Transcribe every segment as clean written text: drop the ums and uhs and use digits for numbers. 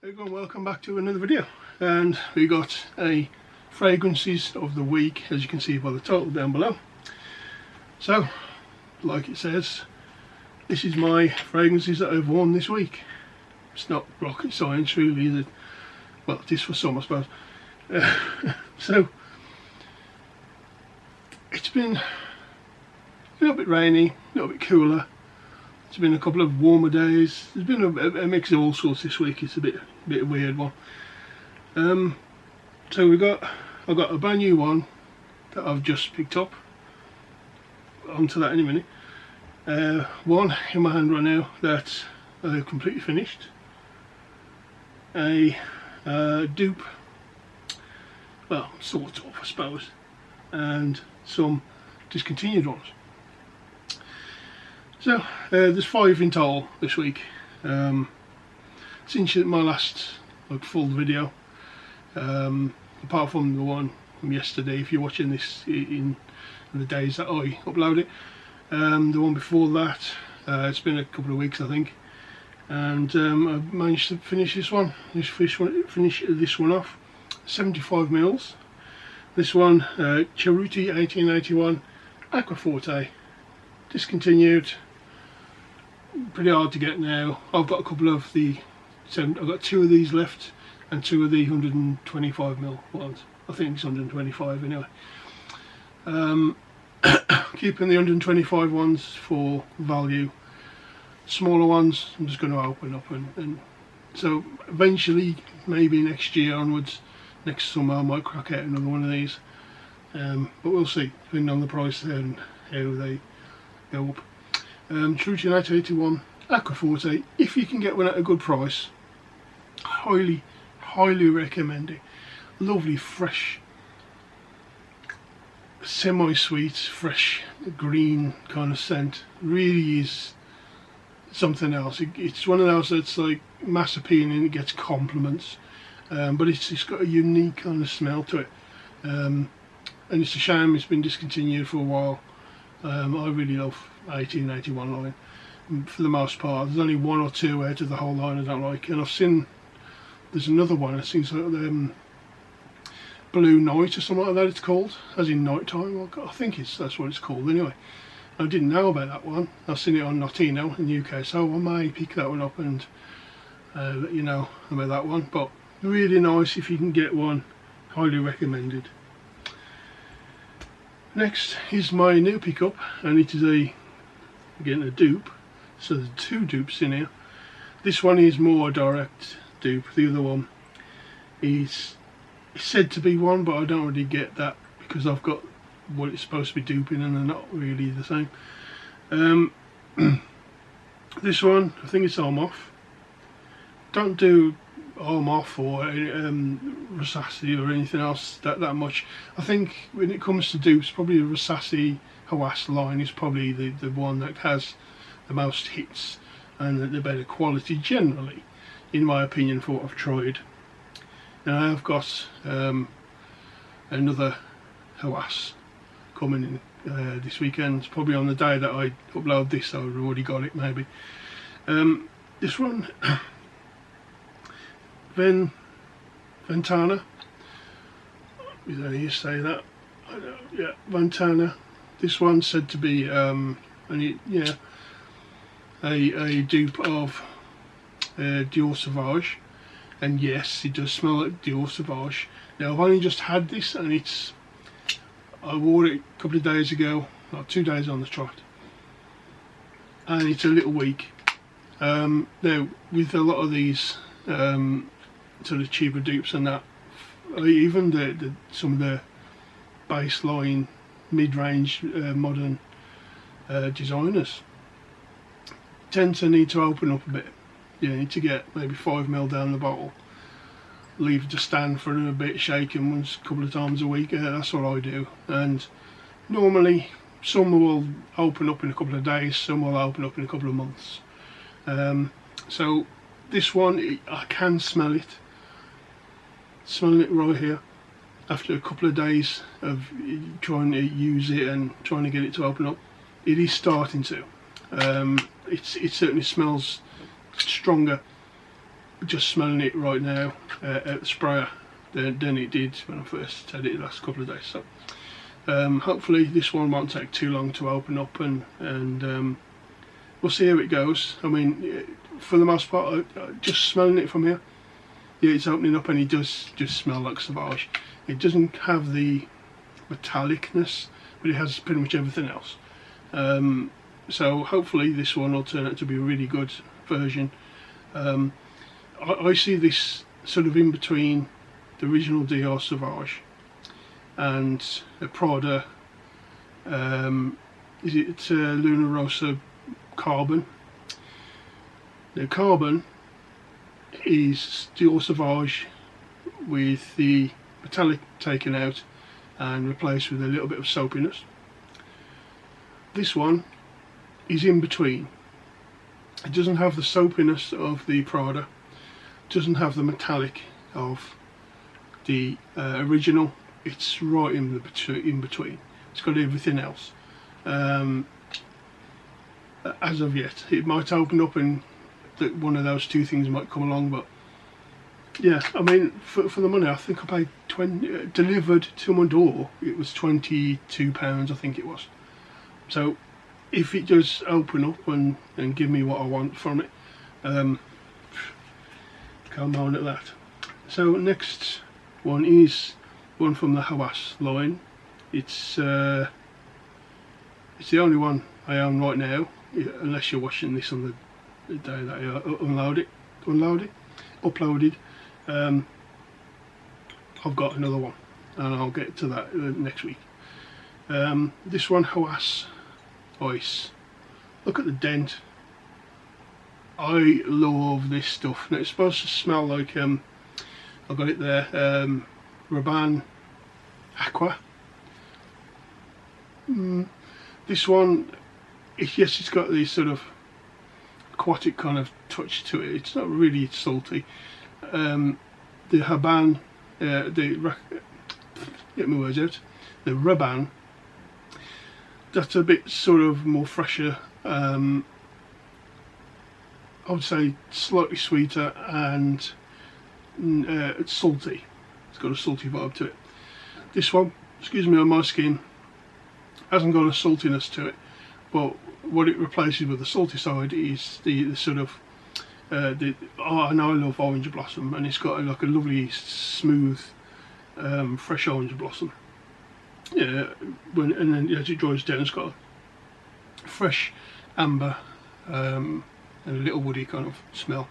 Hey everyone, welcome back to another video, and we got a fragrances of the week, as you can see by the title down below. So, like it says, this is my fragrances that I've worn this week. It's not rocket science really, is it? Well, it is for some, I suppose. So, it's been a little bit rainy, a little bit cooler. It's been a couple of warmer days. There's been a mix of all sorts this week. It's a bit a weird one. So I've got a brand new one that I've just picked up. Onto that in a minute. One in my hand right now that I've completely finished. A dupe, well, sort of, I suppose, and some discontinued ones. So there's 5 in total this week. Since my last full video, apart from the one from yesterday, if you're watching this in the days that I upload it, the one before that, it's been a couple of weeks I think, and I've managed to finish this one. Finish this one off. 75 mils. This one, Cerutti 1881 Aquaforte, discontinued. Pretty hard to get now. I've got a couple of I've got 2 of these left and 2 of the 125ml ones. I think it's 125 anyway. Keeping the 125 ones for value. Smaller ones I'm just going to open up and so eventually, maybe next year onwards, next summer I might crack out another one of these. But we'll see, depending on the price and how they go up. Cerutti 1881 Aquaforte, if you can get one at a good price, highly recommend it. Lovely, fresh, semi-sweet, fresh green kind of scent. Really is something else. It's one of those that's like mass appealing, it gets compliments, but it's got a unique kind of smell to it, and it's a shame it's been discontinued for a while. I really love 1881 line for the most part. There's only 1 or 2 out of the whole line I don't like, and I've seen there's another one, I think so, Blue Night or something like that it's called, as in night time. I think that's what it's called anyway. I didn't know about that one. I've seen it on Notino in the UK, so I may pick that one up and let you know about that one. But really nice if you can get one, highly recommended. Next is my new pickup, and it is again a dupe. So there's 2 dupes in here. This one is more a direct dupe. The other one is said to be one, but I don't really get that because I've got what it's supposed to be duping and they're not really the same. This one, I think it's arm off. Don't do arm off or Rasasi or anything else that much. I think when it comes to dupes, probably the Rasasi Hawass line is probably the one that has the most hits and the better quality generally, in my opinion, for what I've tried. Now I've got another Hawass coming in this weekend, probably on the day that I upload this. I've already got it maybe. This one, Ventana, is that how you say that? Yeah, Ventana. This one's said to be a dupe of Dior Sauvage, and yes, it does smell like Dior Sauvage. Now I've only just had this, and I wore it a couple of days ago, not 2 days on the trot, and it's a little weak. Now with a lot of these sort of cheaper dupes and that, even some of the baseline mid-range modern designers tend to need to open up a bit. You need to get maybe 5ml down the bottle, leave it to stand for a bit, shake them once a couple of times a week. That's what I do, and normally some will open up in a couple of days, some will open up in a couple of months. So this one, I can smell it. Smelling it right here after a couple of days of trying to use it and trying to get it to open up. It is starting to. It certainly smells stronger just smelling it right now at the sprayer than it did when I first had it the last couple of days. So hopefully this one won't take too long to open up, and we'll see how it goes. I mean, for the most part, just smelling it from here, yeah, it's opening up and it does just smell like Sauvage. It doesn't have the metallicness, but it has pretty much everything else. So hopefully this one will turn out to be a really good version. I see this sort of in between the original Dior Sauvage and a Prada, is it Luna Rossa Carbon. Now Carbon is Dior Sauvage with the metallic taken out and replaced with a little bit of soapiness. This one is in between. It doesn't have the soapiness of the Prada, doesn't have the metallic of the original. It's right in between. It's got everything else. As of yet, it might open up and one of those two things might come along, but yeah, I mean, for the money, I think I paid 20, delivered to my door, it was £22, I think it was. So if it does open up and give me what I want from it, can't moan at that. So next one is one from the Hawass line. It's the only one I own right now, unless you're watching this on the day that I uploaded. I've got another one, and I'll get to that next week. This one, Hawass Ice. Look at the dent. I love this stuff. Now, it's supposed to smell like I've got it there, Rabanne Aqua. This one, yes, it's got this sort of aquatic kind of touch to it. It's not really salty. The Rabanne, get my words out. The Rabanne, that's a bit sort of more fresher. I would say slightly sweeter and it's salty. It's got a salty vibe to it. This one, excuse me, on my skin, hasn't got a saltiness to it, but what it replaces with the salty side is the sort of and I love Orange Blossom, and it's got like a lovely smooth fresh orange blossom. Yeah, and then as it dries down, it's got a fresh amber and a little woody kind of smell,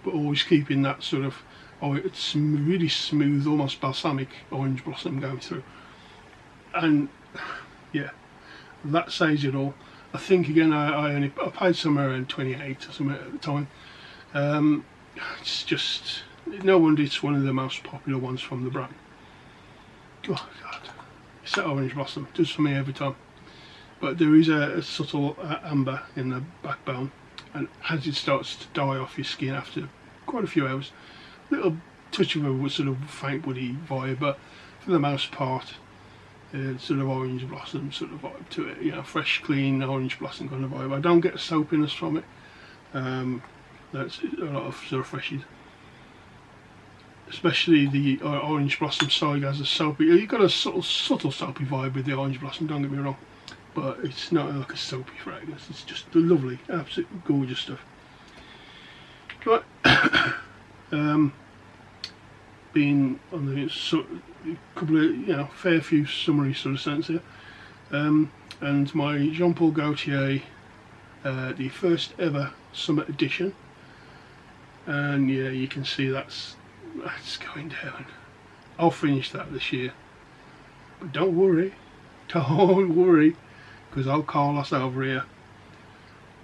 but always keeping that sort of it's really smooth, almost balsamic orange blossom going through. And yeah, that says it all. I think again I paid somewhere around 28 or something at the time. It's just no wonder it's one of the most popular ones from the brand. Oh God, it's that orange blossom, it does for me every time. But there is a subtle amber in the backbone, and as it starts to die off your skin after quite a few hours, a little touch of a sort of faint woody vibe, but for the most part, sort of orange blossom sort of vibe to it. You know, fresh, clean orange blossom kind of vibe. I don't get a soapiness from it. That's a lot of sort of freshies. Especially the orange blossom side has a soapy. You've got a subtle soapy vibe with the orange blossom. Don't get me wrong, but it's not like a soapy fragrance. It's just lovely, absolutely gorgeous stuff. Right, been on the couple of fair few summary sort of scents here, and my Jean Paul Gaultier, the first ever summer edition, and yeah, you can see that's going down. I'll finish that this year, but don't worry, because old Carlos over here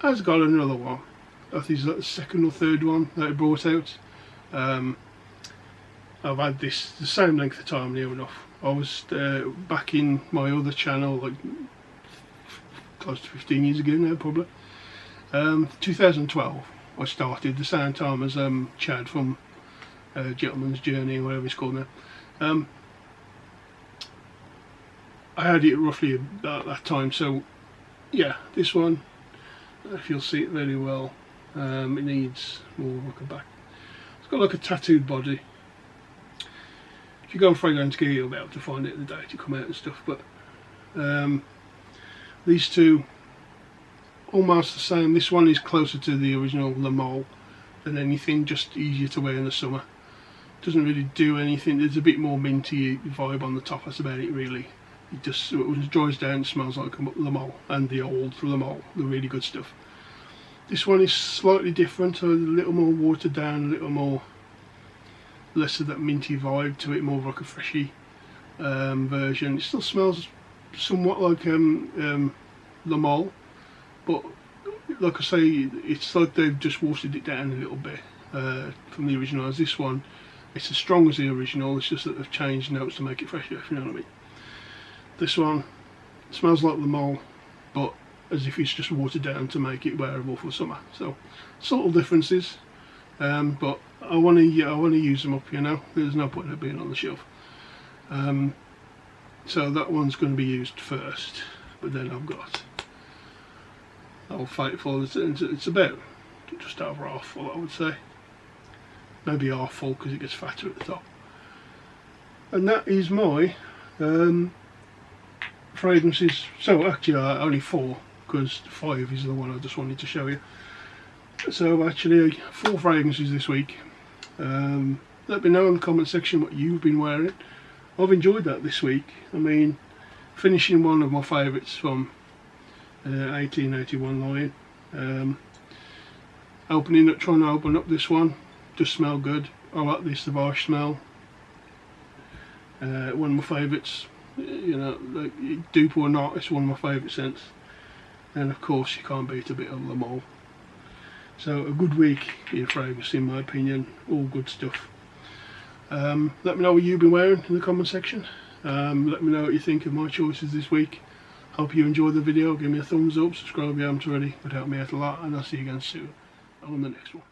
has got another one. I think it's like the second or third one that he brought out. I've had this the same length of time near enough. I was back in my other channel like close to 15 years ago now, probably. 2012 I started the same time as Chad from Gentleman's Journey, or whatever it's called now. I had it roughly about that time, so yeah, this one, if you'll see it very well, it needs more look back. It's got like a tattooed body. If you go on Fragrance Gear, you'll be able to find it the date it come out and stuff. But these two almost the same. This one is closer to the original Le Male than anything, just easier to wear in the summer. Doesn't really do anything. There's a bit more minty vibe on the top, that's about it really. It just, when it dries down, it smells like a Le Male, and the old Le Male, the really good stuff. This one is slightly different, a little more watered down, a little more, less of that minty vibe to it, more of like a freshy version. It still smells somewhat like Le Male, but like I say, it's like they've just watered it down a little bit from the original. As this one, it's as strong as the original, it's just that they've changed notes to make it fresher, if you know what I mean. This one smells like Le Male, but as if it's just watered down to make it wearable for summer. So subtle differences, but I want to use them up, you know. There's no point in it being on the shelf. So that one's going to be used first, but then I've got Old Faithful. It's about just over half full, I would say. Maybe half full because it gets fatter at the top. And that is my fragrances. So actually only 4, because 5 is the one I just wanted to show you. So actually 4 fragrances this week. Let me know in the comment section what you've been wearing. I've enjoyed that this week. I mean, finishing one of my favourites from 1881 line. Trying to open up this one. Just smell good. I like the Sauvage smell. One of my favourites. You know, like, dupe or not, it's one of my favourite scents. And of course you can't beat a bit of Le Male. So a good week in fragrance in my opinion, all good stuff. Let me know what you've been wearing in the comment section. Let me know what you think of my choices this week. Hope you enjoyed the video, give me a thumbs up, subscribe if you haven't already, would help me out a lot, and I'll see you again soon on the next one.